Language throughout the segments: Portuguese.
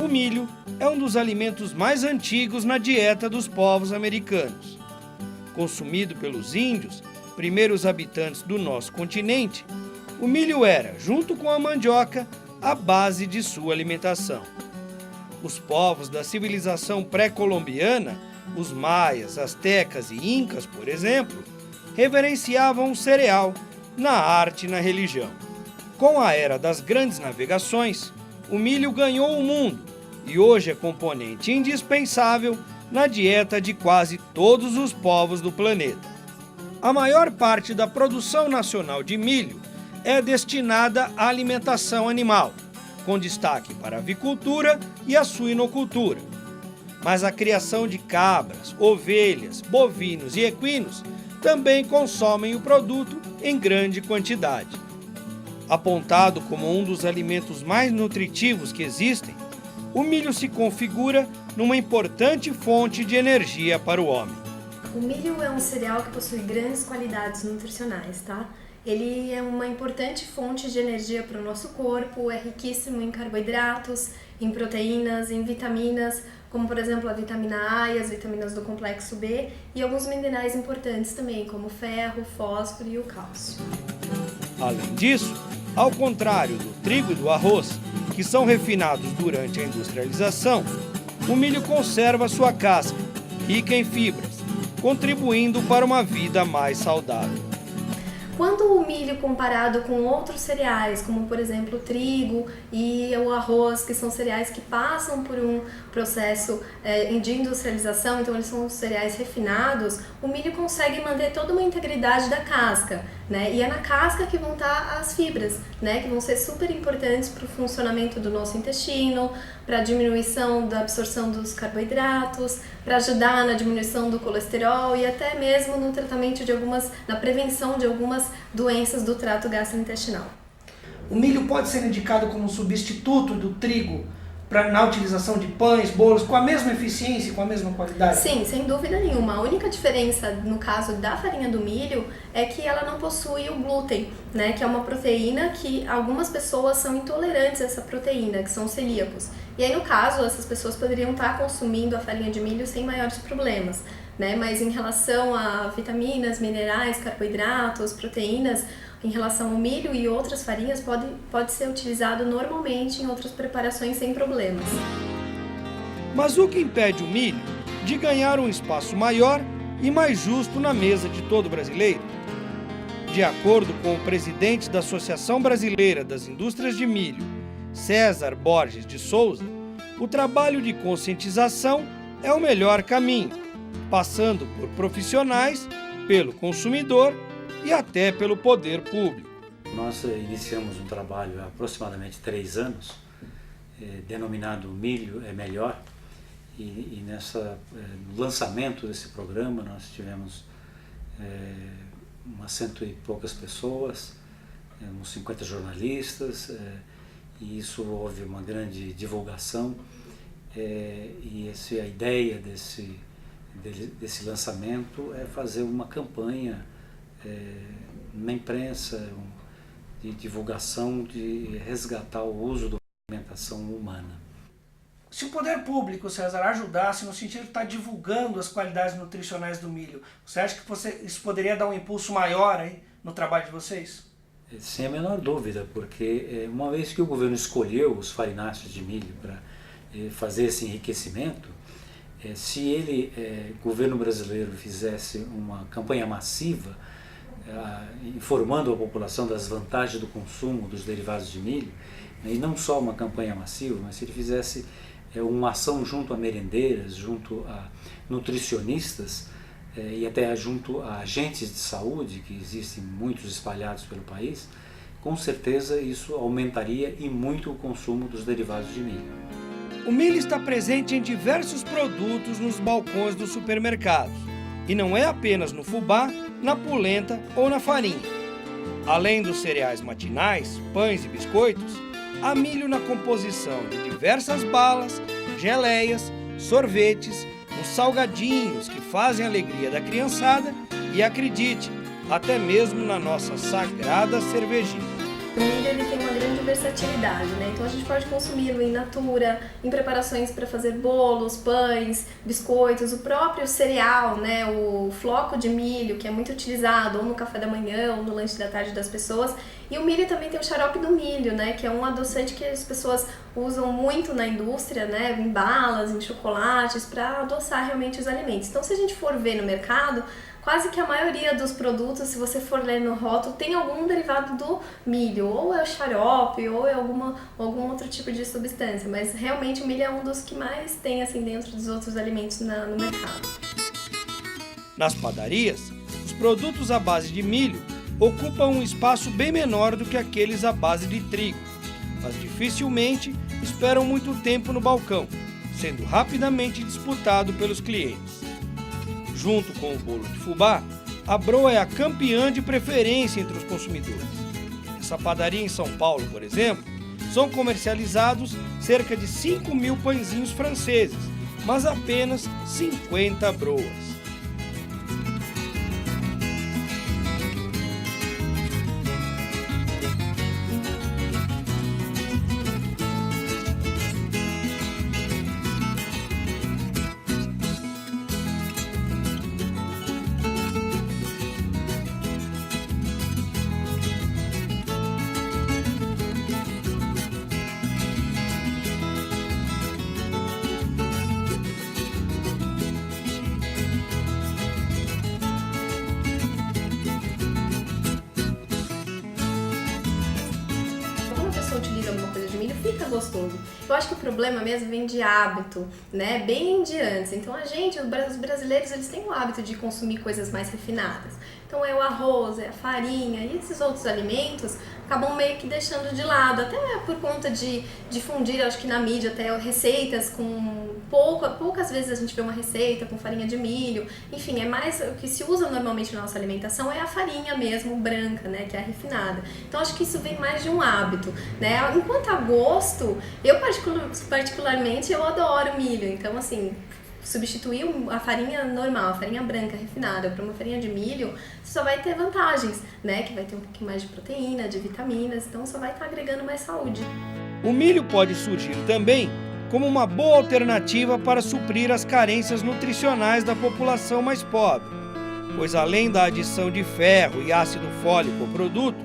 O milho é um dos alimentos mais antigos na dieta dos povos americanos. Consumido pelos índios, primeiros habitantes do nosso continente, o milho era, junto com a mandioca, a base de sua alimentação. Os povos da civilização pré-colombiana, os maias, astecas e incas, por exemplo, reverenciavam o cereal na arte e na religião. Com a era das grandes navegações, o milho ganhou o mundo e hoje é componente indispensável na dieta de quase todos os povos do planeta. A maior parte da produção nacional de milho é destinada à alimentação animal, com destaque para a avicultura e a suinocultura. Mas a criação de cabras, ovelhas, bovinos e equinos também consomem o produto em grande quantidade. Apontado como um dos alimentos mais nutritivos que existem, o milho se configura numa importante fonte de energia para o homem. O milho é um cereal que possui grandes qualidades nutricionais, tá? Ele é uma importante fonte de energia para o nosso corpo, é riquíssimo em carboidratos, em proteínas, em vitaminas, como por exemplo a vitamina A e as vitaminas do complexo B, e alguns minerais importantes também, como o ferro, o fósforo e o cálcio. Além disso, ao contrário do trigo e do arroz, que são refinados durante a industrialização, o milho conserva sua casca, rica em fibras, contribuindo para uma vida mais saudável. Quando o milho comparado com outros cereais, como por exemplo o trigo e o arroz, que são cereais que passam por um processo de industrialização, então eles são cereais refinados, o milho consegue manter toda uma integridade da casca, né? E é na casca que vão estar as fibras, né? Que vão ser super importantes para o funcionamento do nosso intestino, para a diminuição da absorção dos carboidratos, para ajudar na diminuição do colesterol e até mesmo no tratamento na prevenção de algumas doenças do trato gastrointestinal. O milho pode ser indicado como substituto do trigo na utilização de pães, bolos, com a mesma eficiência e com a mesma qualidade? Sim, sem dúvida nenhuma. A única diferença no caso da farinha do milho é que ela não possui o glúten, né, que é uma proteína que algumas pessoas são intolerantes a essa proteína, que são celíacos. E aí, no caso, essas pessoas poderiam estar consumindo a farinha de milho sem maiores problemas, né? Mas em relação a vitaminas, minerais, carboidratos, proteínas, em relação ao milho e outras farinhas, pode ser utilizado normalmente em outras preparações sem problemas. Mas o que impede o milho de ganhar um espaço maior e mais justo na mesa de todo brasileiro? De acordo com o presidente da Associação Brasileira das Indústrias de Milho, César Borges de Souza, o trabalho de conscientização é o melhor caminho, passando por profissionais, pelo consumidor e até pelo poder público. Nós iniciamos um trabalho há aproximadamente 3 anos, denominado Milho é Melhor, e no lançamento desse programa nós tivemos umas 100 e poucas pessoas, uns 50 jornalistas, e isso houve uma grande divulgação, e a ideia desse lançamento é fazer uma campanha na imprensa de divulgação, de resgatar o uso da alimentação humana. Se o poder público, César, ajudasse no sentido de estar divulgando as qualidades nutricionais do milho, você acha que isso poderia dar um impulso maior aí no trabalho de vocês? Sem a menor dúvida, porque uma vez que o governo escolheu os farináceos de milho para fazer esse enriquecimento, se o governo brasileiro fizesse uma campanha massiva, informando a população das vantagens do consumo dos derivados de milho, e não só uma campanha massiva, mas se ele fizesse uma ação junto a merendeiras, junto a nutricionistas e até junto a agentes de saúde, que existem muitos espalhados pelo país, com certeza isso aumentaria e muito o consumo dos derivados de milho. O milho está presente em diversos produtos nos balcões dos supermercados. E não é apenas no fubá, na polenta ou na farinha. Além dos cereais matinais, pães e biscoitos, há milho na composição de diversas balas, geleias, sorvetes, nos salgadinhos que fazem a alegria da criançada e, acredite, até mesmo na nossa sagrada cervejinha. o milho ele tem uma grande versatilidade, né? Então a gente pode consumi-lo in natura, em preparações para fazer bolos, pães, biscoitos, o próprio cereal, né? O floco de milho, que é muito utilizado ou no café da manhã ou no lanche da tarde das pessoas. E o milho também tem o xarope do milho, né? Que é um adoçante que as pessoas usam muito na indústria, né? Em balas, em chocolates, para adoçar realmente os alimentos. Então, se a gente for ver no mercado, quase que a maioria dos produtos, se você for ler no rótulo, tem algum derivado do milho, ou é o xarope, ou é algum outro tipo de substância, mas realmente o milho é um dos que mais tem assim dentro dos outros alimentos no mercado. Nas padarias, os produtos à base de milho ocupam um espaço bem menor do que aqueles à base de trigo, mas dificilmente esperam muito tempo no balcão, sendo rapidamente disputado pelos clientes. Junto com o bolo de fubá, a broa é a campeã de preferência entre os consumidores. Nessa padaria em São Paulo, por exemplo, são comercializados cerca de 5.000 pãezinhos franceses, mas apenas 50 broas. Utiliza alguma coisa de milho, fica gostoso. Eu acho que o problema mesmo vem de hábito, né? Bem de antes. Então os brasileiros, eles têm o hábito de consumir coisas mais refinadas. Então é o arroz, é a farinha e esses outros alimentos acabam meio que deixando de lado, até por conta de difundir, acho que na mídia, até receitas com poucas vezes a gente vê uma receita com farinha de milho, enfim, é mais o que se usa normalmente na nossa alimentação é a farinha mesmo branca, né, que é a refinada. Então acho que isso vem mais de um hábito, né? Enquanto a gosto, eu particularmente eu adoro milho, então assim, substituir a farinha normal, a farinha branca refinada por uma farinha de milho, você só vai ter vantagens, né? Que vai ter um pouquinho mais de proteína, de vitaminas, então só vai estar agregando mais saúde. O milho pode surgir também como uma boa alternativa para suprir as carências nutricionais da população mais pobre, pois além da adição de ferro e ácido fólico ao produto,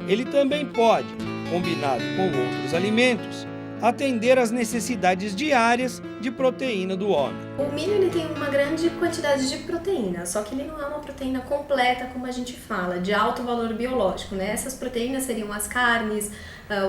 ele também pode, combinado com outros alimentos, atender às necessidades diárias de proteína do homem. O milho ele tem uma grande quantidade de proteína, só que ele não é uma proteína completa, como a gente fala, de alto valor biológico, né? Essas proteínas seriam as carnes,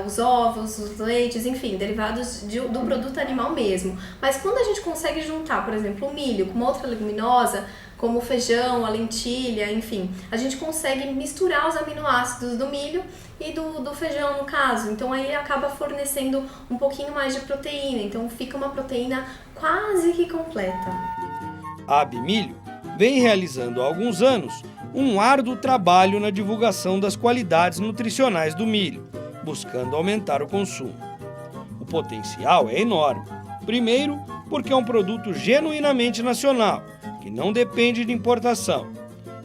os ovos, os leites, enfim, derivados do produto animal mesmo. Mas quando a gente consegue juntar, por exemplo, o milho com outra leguminosa, como o feijão, a lentilha, enfim, a gente consegue misturar os aminoácidos do milho e do feijão, no caso. Então aí acaba fornecendo um pouquinho mais de proteína, então fica uma proteína quase que completa. A Abimilho vem realizando há alguns anos um árduo trabalho na divulgação das qualidades nutricionais do milho, buscando aumentar o consumo. O potencial é enorme. Primeiro, porque é um produto genuinamente nacional, que não depende de importação.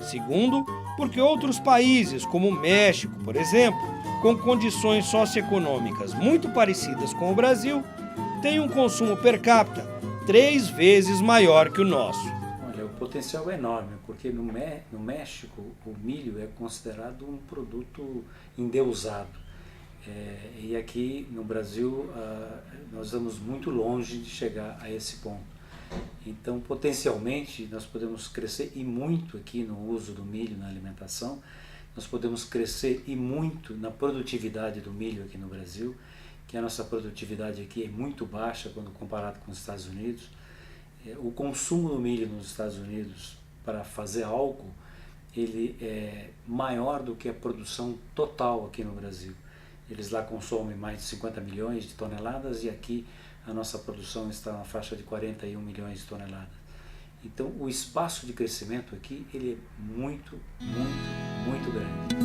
Segundo, porque outros países, como o México, por exemplo, com condições socioeconômicas muito parecidas com o Brasil, têm um consumo per capita 3 vezes maior que o nosso. Olha, o potencial é enorme, porque no México o milho é considerado um produto endeusado. E aqui no Brasil nós estamos muito longe de chegar a esse ponto. Então, potencialmente, nós podemos crescer e muito aqui no uso do milho na alimentação, nós podemos crescer e muito na produtividade do milho aqui no Brasil, que a nossa produtividade aqui é muito baixa quando comparado com os Estados Unidos. O consumo do milho nos Estados Unidos para fazer álcool, ele é maior do que a produção total aqui no Brasil. Eles lá consomem mais de 50 milhões de toneladas e aqui a nossa produção está na faixa de 41 milhões de toneladas. Então o espaço de crescimento aqui ele é muito, muito, muito grande.